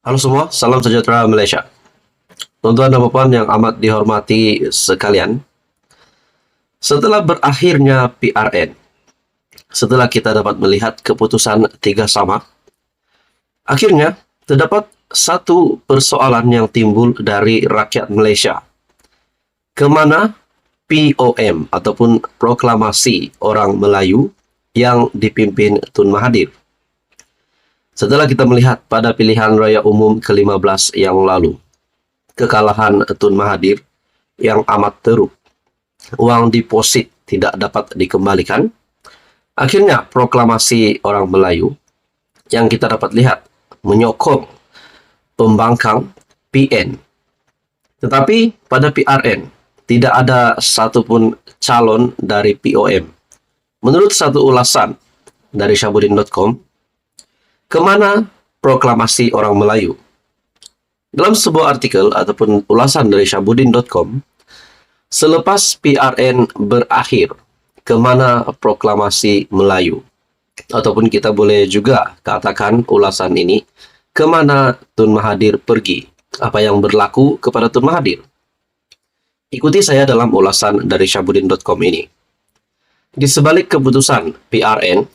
Halo semua, salam sejahtera Malaysia. Tuan-tuan dan puan yang amat dihormati sekalian, setelah berakhirnya PRN, setelah kita dapat melihat keputusan 3 sama, akhirnya terdapat satu persoalan yang timbul dari rakyat Malaysia. Kemana POM ataupun Proklamasi Orang Melayu yang dipimpin Tun Mahathir? Setelah kita melihat pada pilihan raya umum ke-15 yang lalu, kekalahan Tun Mahathir yang amat teruk, uang deposit tidak dapat dikembalikan, akhirnya proklamasi orang Melayu yang kita dapat lihat menyokong pembangkang PN. Tetapi pada PRN tidak ada satupun calon dari POM. Menurut satu ulasan dari Syahbudin.com, kemana proklamasi orang Melayu? Dalam sebuah artikel ataupun ulasan dari Syahbudin.com, selepas PRN berakhir, kemana proklamasi Melayu? Ataupun kita boleh juga katakan ulasan ini, kemana Tun Mahathir pergi? Apa yang berlaku kepada Tun Mahathir? Ikuti saya dalam ulasan dari Syahbudin.com ini. Di sebalik keputusan PRN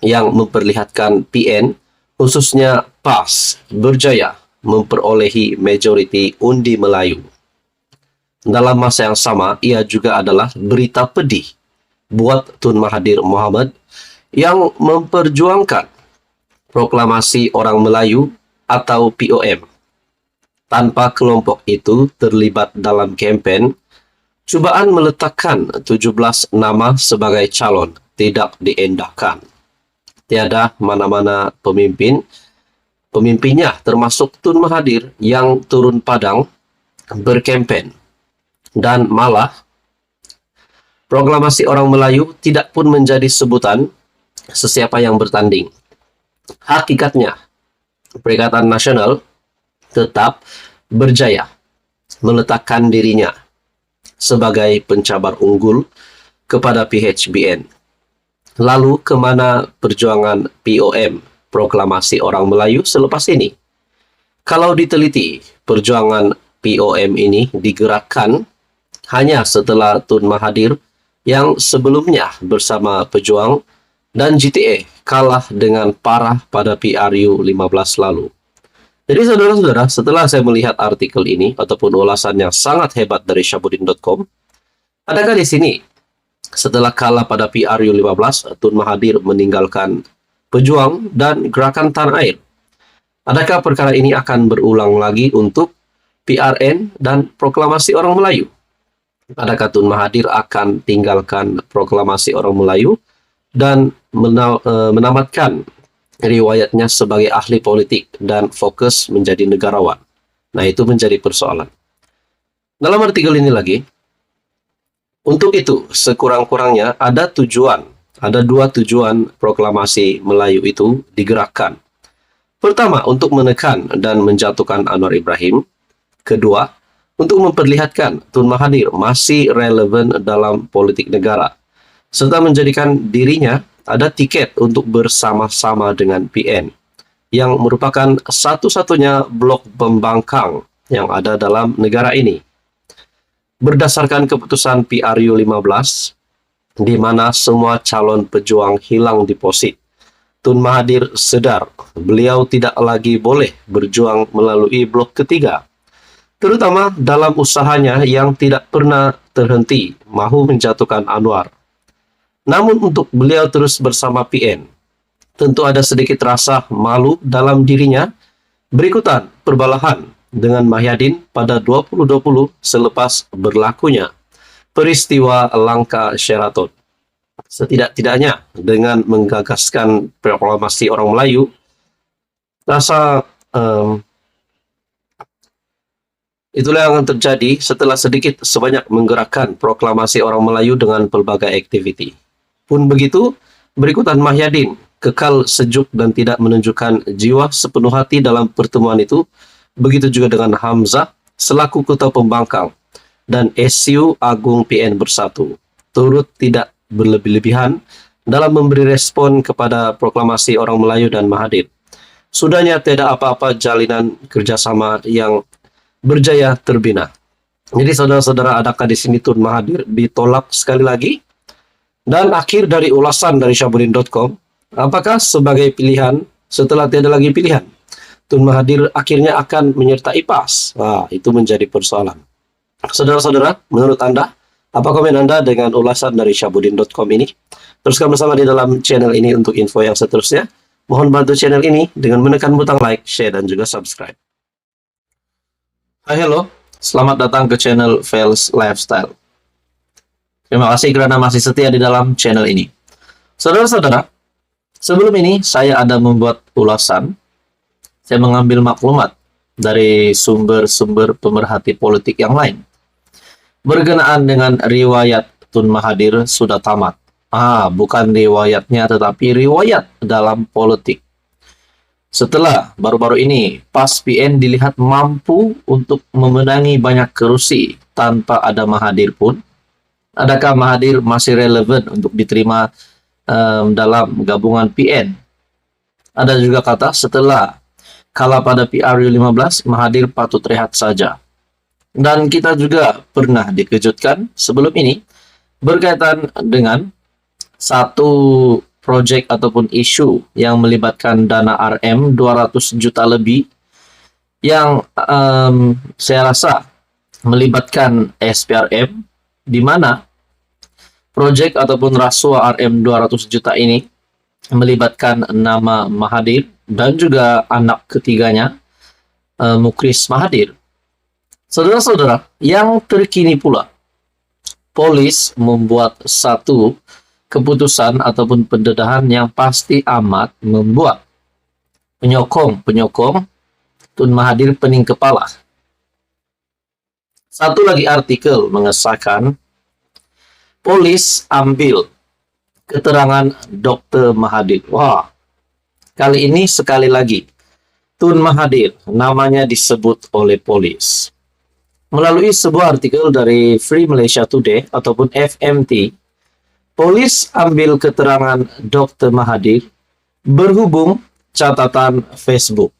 yang memperlihatkan PN, khususnya PAS, berjaya memperolehi majoriti undi Melayu. Dalam masa yang sama, ia juga adalah berita pedih buat Tun Mahathir Mohamad yang memperjuangkan proklamasi orang Melayu atau POM. Tanpa kelompok itu terlibat dalam kempen, cubaan meletakkan 17 nama sebagai calon tidak diendahkan. Tiada mana-mana pemimpinnya termasuk Tun Mahathir yang turun padang berkempen. Dan malah proklamasi orang Melayu tidak pun menjadi sebutan sesiapa yang bertanding. Hakikatnya, Perikatan Nasional tetap berjaya meletakkan dirinya sebagai pencabar unggul kepada PHBN. Lalu kemana perjuangan POM, Proklamasi Orang Melayu, selepas ini? Kalau diteliti, perjuangan POM ini digerakkan hanya setelah Tun Mahathir yang sebelumnya bersama Pejuang dan GTA kalah dengan parah pada PRU 15 lalu. Jadi saudara-saudara, setelah saya melihat artikel ini ataupun ulasan yang sangat hebat dari Syahbudin.com, adakah di sini setelah kalah pada PRU 15, Tun Mahathir meninggalkan Pejuang dan Gerakan Tanah Air? Adakah perkara ini akan berulang lagi untuk PRN dan Proklamasi Orang Melayu? Adakah Tun Mahathir akan tinggalkan Proklamasi Orang Melayu dan menamatkan riwayatnya sebagai ahli politik dan fokus menjadi negarawan? Nah, itu menjadi persoalan. Dalam artikel ini lagi, untuk itu, sekurang-kurangnya ada dua tujuan proklamasi Melayu itu digerakkan. Pertama, untuk menekan dan menjatuhkan Anwar Ibrahim. Kedua, untuk memperlihatkan Tun Mahathir masih relevan dalam politik negara, serta menjadikan dirinya ada tiket untuk bersama-sama dengan PN, yang merupakan satu-satunya blok pembangkang yang ada dalam negara ini. Berdasarkan keputusan PRU 15, di mana semua calon pejuang hilang deposit, Tun Mahathir sedar beliau tidak lagi boleh berjuang melalui blok ketiga, terutama dalam usahanya yang tidak pernah terhenti mahu menjatuhkan Anwar. Namun untuk beliau terus bersama PN, tentu ada sedikit rasa malu dalam dirinya berikutan perbalahan dengan Mahyadin pada 2020 selepas berlakunya peristiwa langka Sheraton. Setidak-tidaknya dengan menggagaskan proklamasi orang Melayu, rasa itulah yang akan terjadi setelah sedikit sebanyak menggerakkan proklamasi orang Melayu dengan pelbagai aktiviti. Pun begitu, berikutan Mahyadin kekal sejuk dan tidak menunjukkan jiwa sepenuh hati dalam pertemuan itu. Begitu juga dengan Hamzah selaku ketua pembangkang dan SU Agung PN Bersatu turut tidak berlebih-lebihan dalam memberi respon kepada proklamasi orang Melayu dan Mahathir. Sudahnya tidak apa-apa jalinan kerjasama yang berjaya terbina. Jadi saudara-saudara, adakah di sini Tun Mahathir ditolak sekali lagi? Dan akhir dari ulasan dari Syahbudin.com, apakah sebagai pilihan setelah tiada lagi pilihan, Tun Mahathir akhirnya akan menyertai PAS? Nah, itu menjadi persoalan. Saudara-saudara, menurut Anda, apa komen Anda dengan ulasan dari Syahbudin.com ini? Teruskan bersama di dalam channel ini untuk info yang seterusnya. Mohon bantu channel ini dengan menekan butang like, share, dan juga subscribe. Hai, hello. Selamat datang ke channel Fels Lifestyle. Terima kasih karena masih setia di dalam channel ini. Saudara-saudara, sebelum ini saya ada membuat ulasan. Saya mengambil maklumat dari sumber-sumber pemerhati politik yang lain berkenaan dengan riwayat Tun Mahathir sudah tamat. Bukan riwayatnya, tetapi riwayat dalam politik. Setelah baru-baru ini, PAS PN dilihat mampu untuk memenangi banyak kursi tanpa ada Mahathir pun. Adakah Mahathir masih relevan untuk diterima dalam gabungan PN? Ada juga kata setelah kalah pada PRU15, Mahathir patut rehat saja. Dan kita juga pernah dikejutkan sebelum ini berkaitan dengan satu proyek ataupun isu yang melibatkan dana RM 200 juta lebih yang saya rasa melibatkan SPRM, di mana proyek ataupun rasuah RM 200 juta ini melibatkan nama Mahathir dan juga anak ketiganya, Mukris Mahathir. Saudara-saudara, yang terkini pula, polis membuat satu keputusan ataupun pendedahan yang pasti amat membuat penyokong Tun Mahathir pening kepala. Satu lagi artikel mengesahkan polis ambil keterangan Dr. Mahathir. Wah, kali ini sekali lagi Tun Mahathir namanya disebut oleh polis. Melalui sebuah artikel dari Free Malaysia Today ataupun FMT, polis ambil keterangan Dr. Mahathir berhubung catatan Facebook.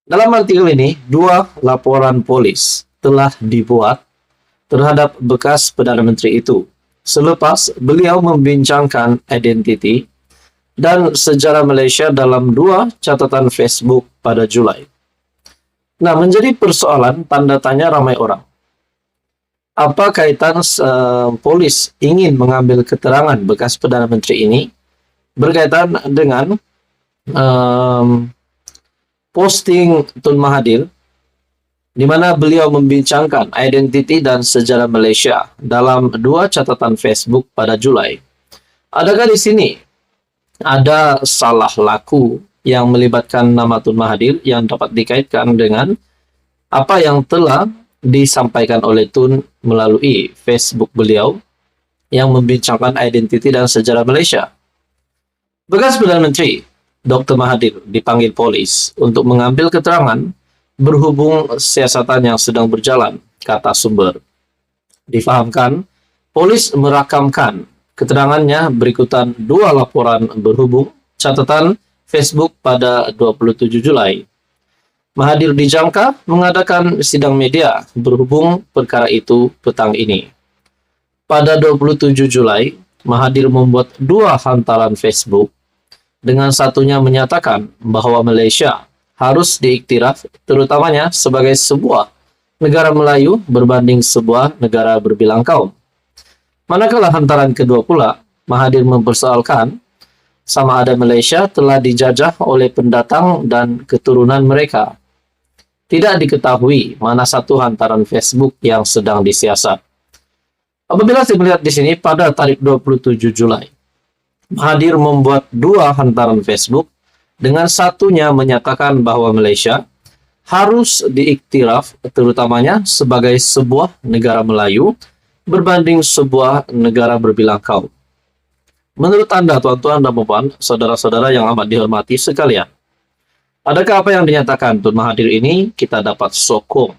Dalam artikel ini, 2 laporan polis telah dibuat terhadap bekas Perdana Menteri itu selepas beliau membincangkan identiti dan sejarah Malaysia dalam 2 catatan Facebook pada Julai. Nah, menjadi persoalan tanda tanya ramai orang. Apa kaitan polis ingin mengambil keterangan bekas Perdana Menteri ini berkaitan dengan posting Tun Mahathir di mana beliau membincangkan identiti dan sejarah Malaysia dalam 2 catatan Facebook pada Julai. Adakah di sini ada salah laku yang melibatkan nama Tun Mahathir yang dapat dikaitkan dengan apa yang telah disampaikan oleh Tun melalui Facebook beliau yang membincangkan identiti dan sejarah Malaysia? Bekas Perdana Menteri Dr. Mahathir dipanggil polis untuk mengambil keterangan berhubung siasatan yang sedang berjalan, kata sumber. Difahamkan, polis merakamkan keterangannya berikutan 2 laporan berhubung catatan Facebook pada 27 Julai. Mahathir dijangka mengadakan sidang media berhubung perkara itu petang ini. Pada 27 Julai, Mahathir membuat 2 hantaran Facebook, dengan satunya menyatakan bahwa Malaysia harus diiktiraf terutamanya sebagai sebuah negara Melayu berbanding sebuah negara berbilang kaum. Manakala hantaran kedua pula, Mahathir mempersoalkan sama ada Malaysia telah dijajah oleh pendatang dan keturunan mereka. Tidak diketahui mana satu hantaran Facebook yang sedang disiasat. Apabila saya melihat di sini pada tarikh 27 Julai, Mahathir membuat 2 hantaran Facebook, dengan satunya menyatakan bahwa Malaysia harus diiktiraf terutamanya sebagai sebuah negara Melayu berbanding sebuah negara berbilang kaum. Menurut Anda, tuan-tuan dan puan, saudara-saudara yang amat dihormati sekalian, adakah apa yang dinyatakan Tun Mahathir ini kita dapat sokong,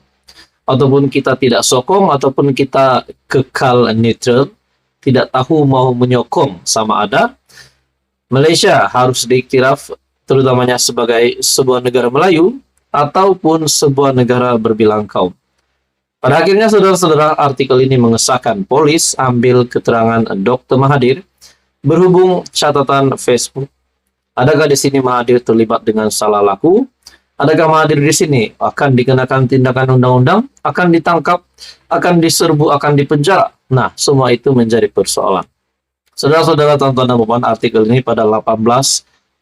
ataupun kita tidak sokong, ataupun kita kekal netral, tidak tahu mau menyokong sama ada Malaysia harus diiktiraf terutamanya sebagai sebuah negara Melayu ataupun sebuah negara berbilang kaum. Pada akhirnya, saudara-saudara, artikel ini mengesahkan polis ambil keterangan Dr. Mahathir berhubung catatan Facebook. Adakah di sini Mahathir terlibat dengan salah laku? Adakah Mahathir di sini akan dikenakan tindakan undang-undang, akan ditangkap, akan diserbu, akan dipenjara? Nah, semua itu menjadi persoalan. Saudara-saudara, tonton dan mohon artikel ini pada 18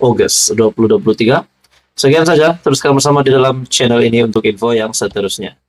Agustus 2023. Sekian saja, teruskan bersama di dalam channel ini untuk info yang seterusnya.